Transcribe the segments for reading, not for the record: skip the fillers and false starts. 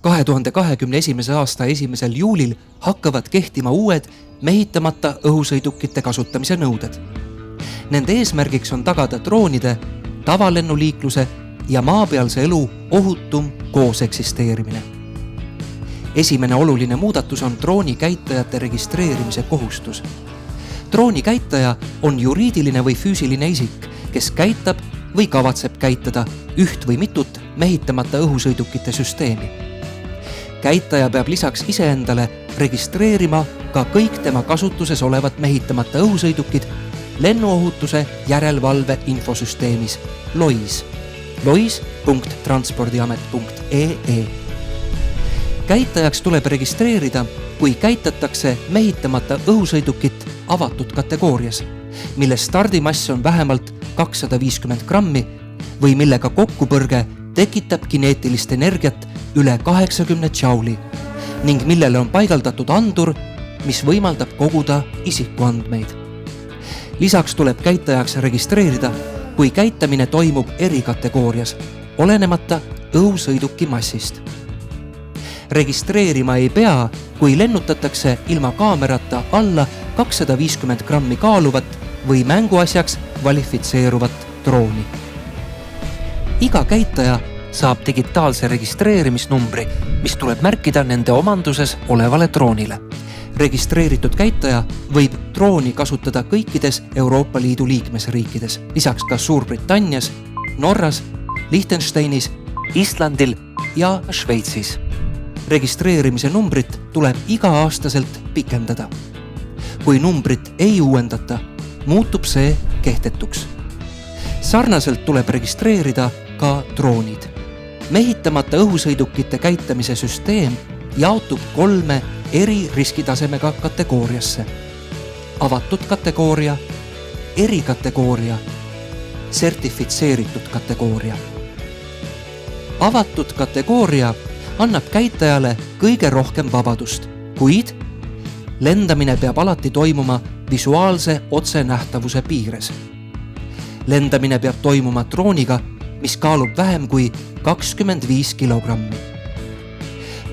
2021. aasta 1. juulil hakkavad kehtima uued mehitamata õhusõidukite kasutamise nõuded. Nende eesmärgiks on tagada droonide, tavalennuliikluse ja maapealse elu ohutum koos eksisteerimine. Esimene oluline muudatus on drooni käitajate registreerimise kohustus. Drooni käitaja on juriidiline või füüsiline isik, kes käitab või kavatseb käitada üht või mitut mehitamata õhusõidukite süsteemi. Käitaja peab lisaks iseendale registreerima ka kõik tema kasutuses olevad mehitamata õhusõidukid lennuohutuse järelevalve infosüsteemis LOIS, lois.transpordiamet.ee. Käitajaks tuleb registreerida, kui käitatakse mehitamata õhusõidukit avatud kategoorias, mille stardimass on vähemalt 250 grammi või millega kokkupõrge tekitab kineetilist energiat üle 80 džauli ning millele on paigaldatud andur, mis võimaldab koguda isikuandmeid. Lisaks tuleb käitajaks registreerida, kui käitamine toimub erikategoorias, olenemata õhusõiduki massist. Registreerima ei pea, kui lennutatakse ilma kaamerata alla 250 grammi kaaluvat või mänguasjaks kvalifitseeruvat drooni. Iga käitaja saab digitaalse registreerimisnumbri, mis tuleb märkida nende omanduses olevale droonile. Registreeritud käitaja võib drooni kasutada kõikides Euroopa Liidu liikmesriikides, lisaks ka Suurbritannias, Norras, Liechtensteinis, Islandil ja Šveitsis. Registreerimise numbrit tuleb iga-aastaselt pikendada. Kui numbrit ei uuendata, muutub see kehtetuks. Sarnaselt tuleb registreerida ka droonid. Mehitamata õhusõidukite käitamise süsteem jaotub 3 eri riskitasemega kategooriasse. Avatud kategooria, erikategooria, sertifitseeritud kategooria. Avatud kategooria annab käitajale kõige rohkem vabadust, kuid lendamine peab alati toimuma visuaalse otsenähtavuse piires. Lendamine peab toimuma drooniga, mis kaalub vähem kui 25 kilogrammi.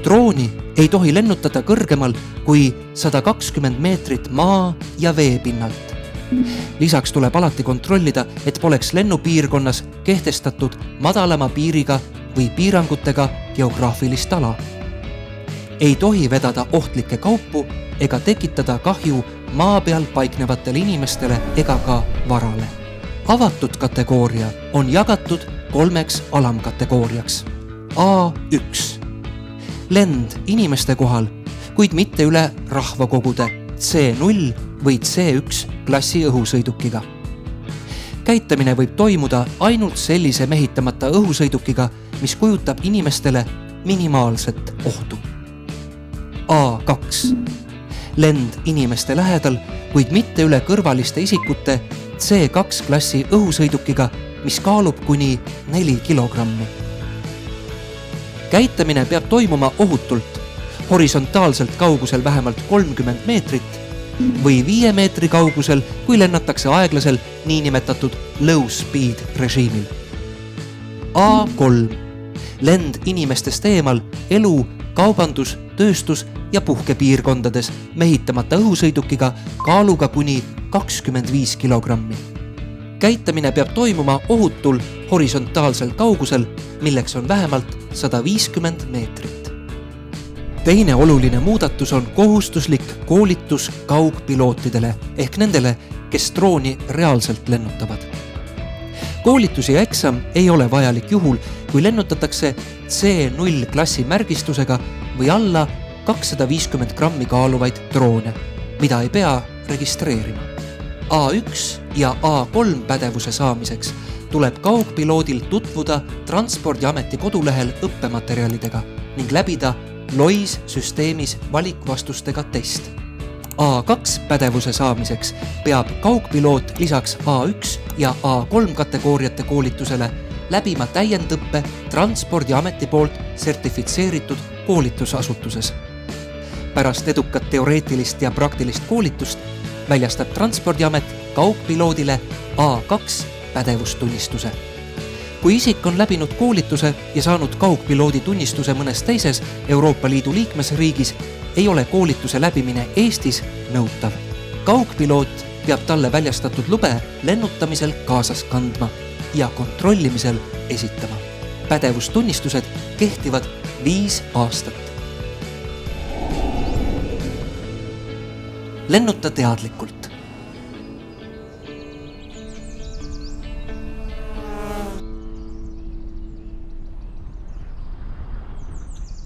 Drooni ei tohi lennutada kõrgemal kui 120 meetrit maa- ja veepinnalt. Lisaks tuleb alati kontrollida, et poleks lennupiirkonnas kehtestatud madalama piiriga või piirangutega geograafilist ala. Ei tohi vedada ohtlikke kaupu ega tekitada kahju maa peal paiknevatele inimestele ega ka varale. Avatud kategooria on jagatud 3 alamkategooriaks. A1. Lend inimeste kohal, kuid mitte üle rahvakogude C0 või C1 klassi õhusõidukiga. Käitamine võib toimuda ainult sellise mehitamata õhusõidukiga, mis kujutab inimestele minimaalset ohtu. A2. Lend inimeste lähedal, kuid mitte üle kõrvaliste isikute C2 klassi õhusõidukiga, mis kaalub kuni 4 kilogrammi. Käitamine peab toimuma ohutult, horisontaalselt kaugusel vähemalt 30 meetrit või 5 meetri kaugusel, kui lennatakse aeglasel niinimetatud low speed režiimil. A3. Lend inimestest eemal elu, kaubandus, tööstus ja puhkepiirkondades mehitamata õhusõidukiga kaaluga kuni 25 kilogrammi. Käitamine peab toimuma ohutul horisontaalsel kaugusel, milleks on vähemalt 150 meetrit. Teine oluline muudatus on kohustuslik koolitus kaugpilootidele ehk nendele, kes drooni reaalselt lennutavad. Koolitus ja eksam ei ole vajalik juhul, kui lennutatakse C0 klassi märgistusega või alla 250 grammi kaaluvaid droone, mida ei pea registreerima. A1 ja A3 pädevuse saamiseks tuleb kaugpiloodil tutvuda Transpordiameti kodulehel õppematerjalidega ning läbida LOIS süsteemis valikvastustega test. A2 pädevuse saamiseks peab kaugpiloot lisaks A1 ja A3 kategooriate koolitusele läbima täiendõppe Transpordiameti poolt sertifitseeritud koolitusasutuses. Pärast edukat teoreetilist ja praktilist koolitust väljastab Transpordiamet kaugpiloodile A2 pädevustunnistuse. Kui isik on läbinud koolituse ja saanud kaugpiloodi tunnistuse mõnes teises Euroopa Liidu liikmesriigis, ei ole koolituse läbimine Eestis nõutav. Kaugpiloot peab talle väljastatud lube lennutamisel kaasas kandma ja kontrollimisel esitama. Pädevustunnistused kehtivad 5 aastat. Lennuta teadlikult.